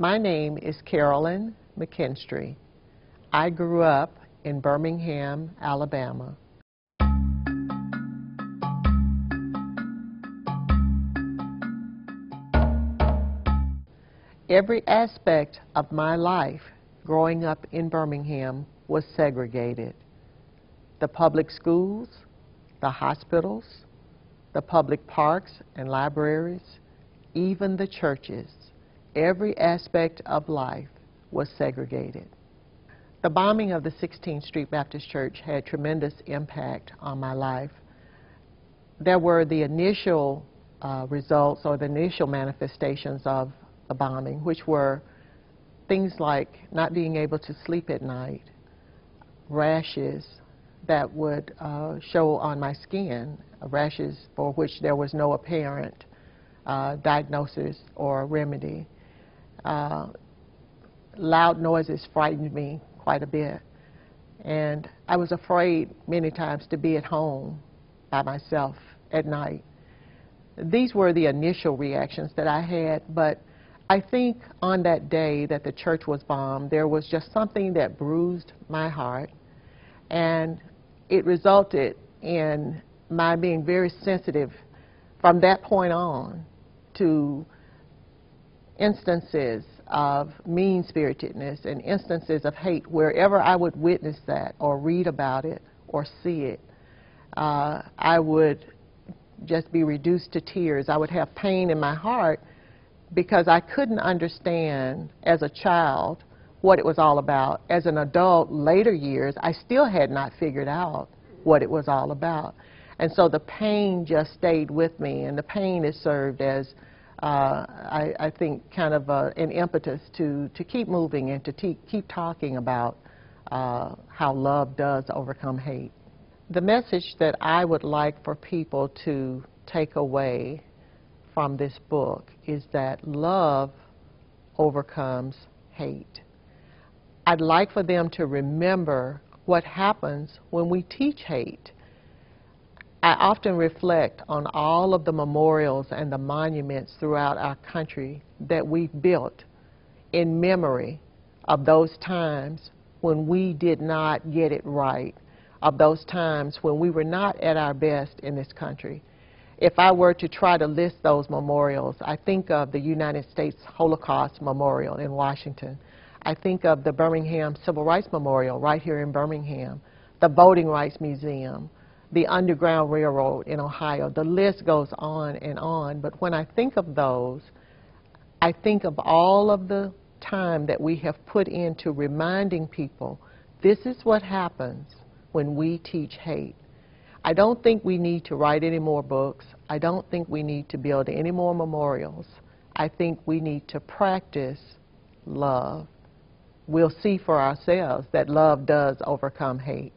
My name is Carolyn McKinstry. I grew up in Birmingham, Alabama. Every aspect of my life growing up in Birmingham was segregated. The public schools, the hospitals, the public parks and libraries, even the churches. Every aspect of life was segregated. The bombing of the 16th Street Baptist Church had tremendous impact on my life. There were the initial results or the initial manifestations of the bombing, which were things like not being able to sleep at night, rashes that would show on my skin, rashes for which there was no apparent diagnosis or remedy. Loud noises frightened me quite a bit, and I was afraid many times to be at home by myself at night. These were the initial reactions that I had, but I think on that day that the church was bombed, there was just something that bruised my heart, and it resulted in my being very sensitive from that point on to instances of mean-spiritedness and instances of hate. Wherever I would witness that or read about it or see it, I would just be reduced to tears. I would have pain in my heart because I couldn't understand as a child what it was all about. As an adult, later years, I still had not figured out what it was all about. And so the pain just stayed with me, and the pain has served as, I think, kind of an impetus to keep moving and to keep talking about how love does overcome hate. The message that I would like for people to take away from this book is that love overcomes hate. I'd like for them to remember what happens when we teach hate. I often reflect on all of the memorials and the monuments throughout our country that we've built in memory of those times when we did not get it right, of those times when we were not at our best in this country. If I were to try to list those memorials, I think of the United States Holocaust Memorial in Washington. I think of the Birmingham Civil Rights Memorial right here in Birmingham, the Voting Rights Museum, the Underground Railroad in Ohio. The list goes on and on. But when I think of those, I think of all of the time that we have put into reminding people this is what happens when we teach hate. I don't think we need to write any more books. I don't think we need to build any more memorials. I think we need to practice love. We'll see for ourselves that love does overcome hate.